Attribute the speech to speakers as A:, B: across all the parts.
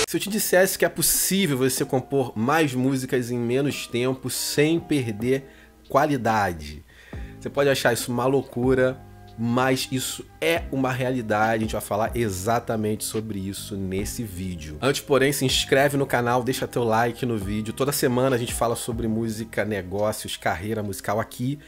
A: Se eu te dissesse que é possível você compor mais músicas em menos tempo sem perder qualidade, você pode achar isso uma loucura, mas isso é uma realidade. A gente vai falar exatamente sobre isso nesse vídeo. Antes, porém, se inscreve no canal, deixa teu like no vídeo. Toda semana a gente fala sobre música, negócios, carreira musical aqui.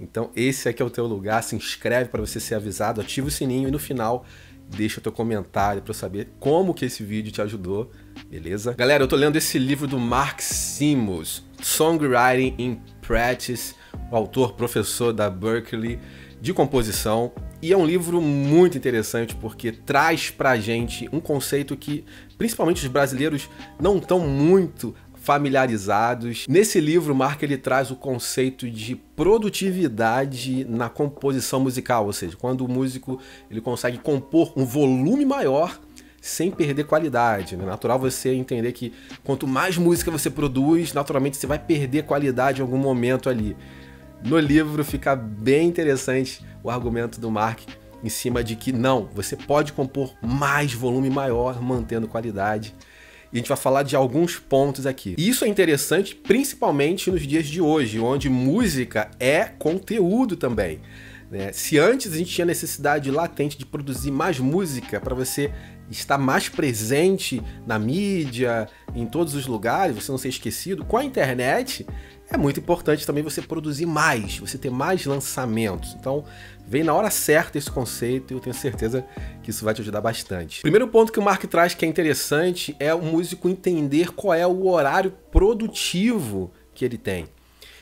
A: Então esse aqui é o teu lugar, se inscreve para você ser avisado, ativa o sininho e no final deixa o teu comentário para eu saber como que esse vídeo te ajudou, beleza? Galera, eu tô lendo esse livro do Mark Simoes, Songwriting in Practice, o autor, professor da Berklee de composição, e é um livro muito interessante porque traz pra gente um conceito que principalmente os brasileiros não estão muito familiarizados. Nesse livro, o Mark ele traz o conceito de produtividade na composição musical, ou seja, quando o músico ele consegue compor um volume maior sem perder qualidade. É natural você entender que quanto mais música você produz, naturalmente você vai perder qualidade em algum momento ali. No livro fica bem interessante o argumento do Mark em cima de que não, você pode compor mais volume maior, mantendo qualidade. E a gente vai falar de alguns pontos aqui. E isso é interessante principalmente nos dias de hoje, onde música é conteúdo também, né? Se antes a gente tinha necessidade latente de produzir mais música para você estar mais presente na mídia, em todos os lugares, você não ser esquecido, com a internet é muito importante também você produzir mais, você ter mais lançamentos. Então, vem na hora certa esse conceito e eu tenho certeza que isso vai te ajudar bastante. O primeiro ponto que o Mark traz que é interessante é o músico entender qual é o horário produtivo que ele tem.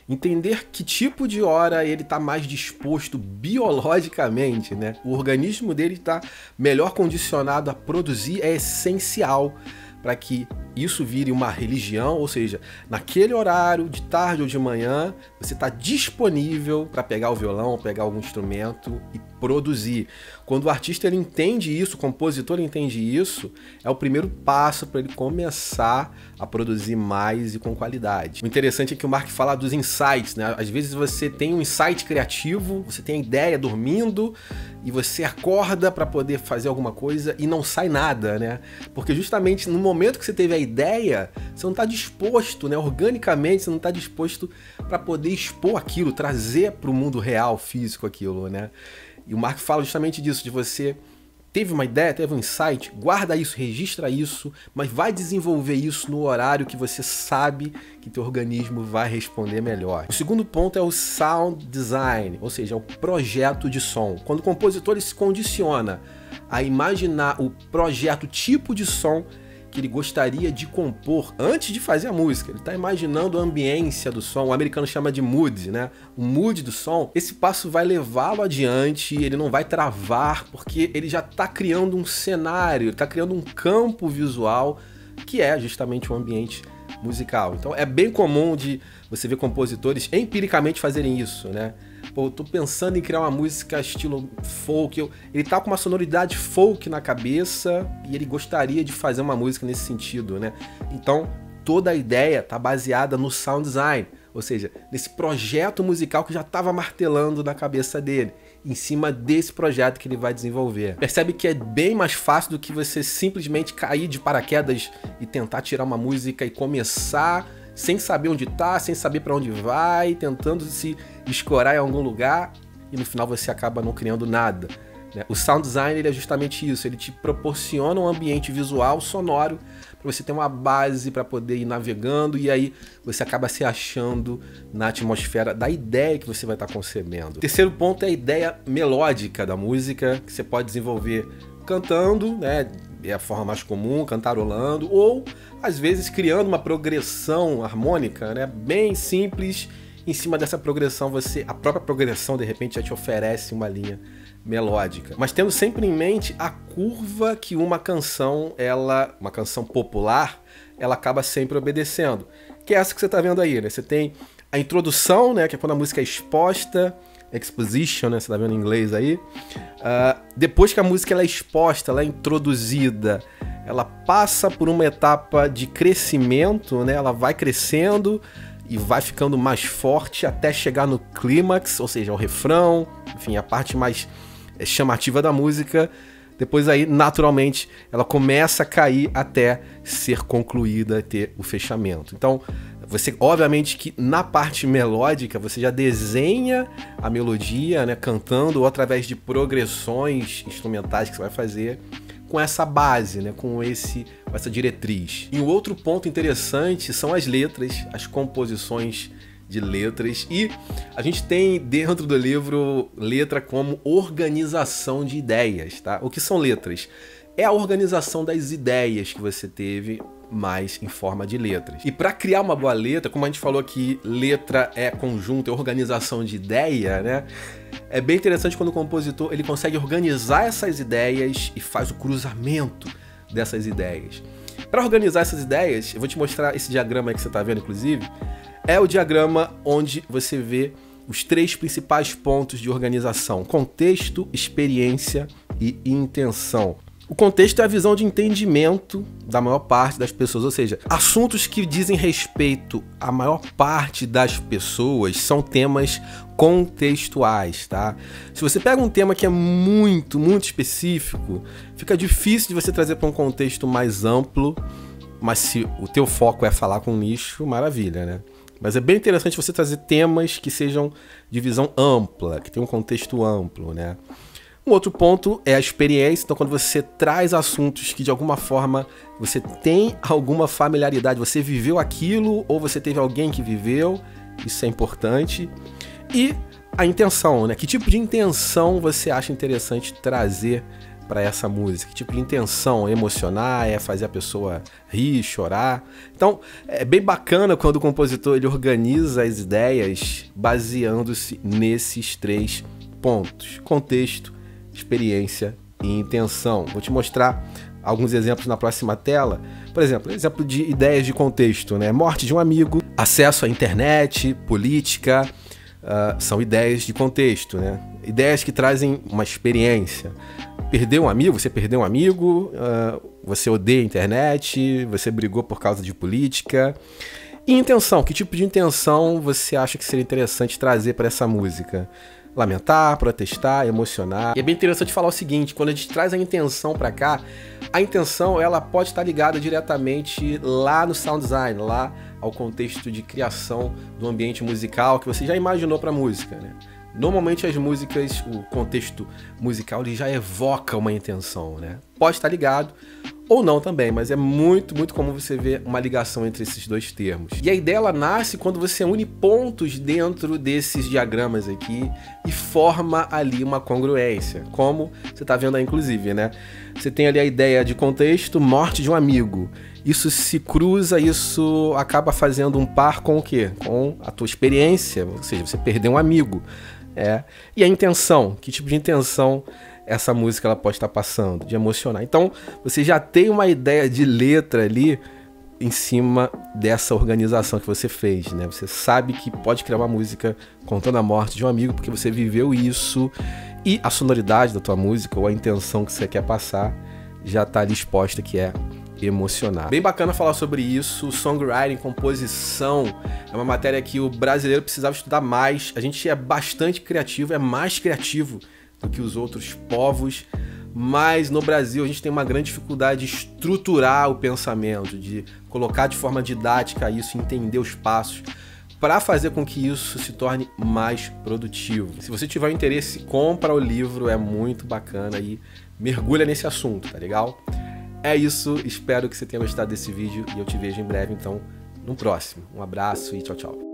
A: Entender que tipo de hora ele está mais disposto biologicamente, né? O organismo dele está melhor condicionado a produzir é essencial para que isso vire uma religião, ou seja, naquele horário, de tarde ou de manhã, você está disponível para pegar o violão, pegar algum instrumento e produzir. Quando o artista ele entende isso, o compositor entende isso, é o primeiro passo para ele começar a produzir mais e com qualidade. O interessante é que o Mark fala dos insights, né? Às vezes você tem um insight criativo, você tem a ideia dormindo e você acorda para poder fazer alguma coisa e não sai nada, né? Porque justamente no momento que você teve a ideia, você não está disposto, né? Organicamente, você não está disposto para poder expor aquilo, trazer para o mundo real, físico aquilo, né? E o Mark fala justamente disso, de você teve uma ideia, teve um insight, guarda isso, registra isso, mas vai desenvolver isso no horário que você sabe que teu organismo vai responder melhor. O segundo ponto é o sound design, ou seja, o projeto de som. Quando o compositor ele se condiciona a imaginar o projeto, tipo de som que ele gostaria de compor antes de fazer a música. Ele está imaginando a ambiência do som, o americano chama de mood, né? O mood do som. Esse passo vai levá-lo adiante, ele não vai travar, porque ele já está criando um cenário, está criando um campo visual que é justamente o ambiente musical. Então é bem comum de você ver compositores empiricamente fazerem isso, né? Pô, eu tô pensando em criar uma música estilo folk, ele tá com uma sonoridade folk na cabeça e ele gostaria de fazer uma música nesse sentido, né? Então, toda a ideia tá baseada no sound design, ou seja, nesse projeto musical que já estava martelando na cabeça dele, em cima desse projeto que ele vai desenvolver. Percebe que é bem mais fácil do que você simplesmente cair de paraquedas e tentar tirar uma música e começar sem saber onde tá, sem saber para onde vai, tentando se escorar em algum lugar e no final você acaba não criando nada, né? O sound design ele é justamente isso, ele te proporciona um ambiente visual, sonoro, para você ter uma base para poder ir navegando e aí você acaba se achando na atmosfera da ideia que você vai estar concebendo. O terceiro ponto é a ideia melódica da música, que você pode desenvolver cantando, né? É a forma mais comum, cantarolando, ou às vezes criando uma progressão harmônica, né? Bem simples. Em cima dessa progressão, a própria progressão de repente já te oferece uma linha melódica, mas tendo sempre em mente a curva que uma canção popular, ela acaba sempre obedecendo, que é essa que você está vendo aí, né? Você tem a introdução, né? Que é quando a música é exposta, exposition, né? Você tá vendo em inglês aí. Depois que a música ela é exposta, ela é introduzida, ela passa por uma etapa de crescimento, né? Ela vai crescendo e vai ficando mais forte até chegar no clímax, ou seja, o refrão, enfim, a parte mais chamativa da música. depois aí, naturalmente, ela começa a cair até ser concluída, ter o fechamento. Então, você, obviamente que na parte melódica, você já desenha a melodia, né, cantando, ou através de progressões instrumentais que você vai fazer, com essa base, né, com essa diretriz. E um outro ponto interessante são as letras, as composições de letras, e a gente tem dentro do livro letra como organização de ideias, tá? O que são letras? É a organização das ideias que você teve, mais em forma de letras. E para criar uma boa letra, como a gente falou que letra é conjunto, é organização de ideia, né? É bem interessante quando o compositor ele consegue organizar essas ideias e faz o cruzamento dessas ideias. Para organizar essas ideias, eu vou te mostrar esse diagrama aí que você está vendo, inclusive. É o diagrama onde você vê os 3 principais pontos de organização: contexto, experiência e intenção. O contexto é a visão de entendimento da maior parte das pessoas, ou seja, assuntos que dizem respeito à maior parte das pessoas são temas contextuais, tá? Se você pega um tema que é muito específico, fica difícil de você trazer para um contexto mais amplo, mas se o teu foco é falar com um nicho, maravilha, né? Mas é bem interessante você trazer temas que sejam de visão ampla, que tenham um contexto amplo, né? Um outro ponto é a experiência. Então, quando você traz assuntos que de alguma forma você tem alguma familiaridade, você viveu aquilo ou você teve alguém que viveu, isso é importante. E a intenção, né? Que tipo de intenção você acha interessante trazer para essa música? Que tipo de intenção? Emocionar? É fazer a pessoa rir, chorar? Então, é bem bacana quando o compositor ele organiza as ideias baseando-se nesses 3 pontos: contexto, experiência e intenção. Vou te mostrar alguns exemplos na próxima tela. Por exemplo, exemplo de ideias de contexto, né? Morte de um amigo, acesso à internet, política, são ideias de contexto, né? Ideias que trazem uma experiência. Perder um amigo, você perdeu um amigo, você odeia a internet, você brigou por causa de política. E intenção, que tipo de intenção você acha que seria interessante trazer para essa música? Lamentar, protestar, emocionar. E é bem interessante falar o seguinte: quando a gente traz a intenção para cá, a intenção ela pode estar ligada diretamente lá no sound design, lá ao contexto de criação do ambiente musical que você já imaginou para a música, né? Normalmente as músicas, o contexto musical ele já evoca uma intenção, né? Pode estar ligado ou não também, mas é muito comum você ver uma ligação entre esses 2 termos. E a ideia ela nasce quando você une pontos dentro desses diagramas aqui e forma ali uma congruência, como você está vendo aí inclusive, né? Você tem ali a ideia de contexto, morte de um amigo. Isso se cruza, isso acaba fazendo um par com o quê? Com a tua experiência, ou seja, você perdeu um amigo. E a intenção, que tipo de intenção essa música ela pode estar passando, de emocionar. Então, você já tem uma ideia de letra ali em cima dessa organização que você fez, né? Você sabe que pode criar uma música contando a morte de um amigo porque você viveu isso e a sonoridade da tua música ou a intenção que você quer passar já está ali exposta, que é emocionar. Bem bacana falar sobre isso. Songwriting, composição, é uma matéria que o brasileiro precisava estudar mais. A gente é bastante criativo, é mais criativo do que os outros povos, mas no Brasil a gente tem uma grande dificuldade de estruturar o pensamento, de colocar de forma didática isso, entender os passos, para fazer com que isso se torne mais produtivo. Se você tiver interesse, compra o livro, é muito bacana e mergulha nesse assunto, tá legal? É isso, espero que você tenha gostado desse vídeo e eu te vejo em breve, então, no próximo. Um abraço e tchau, tchau.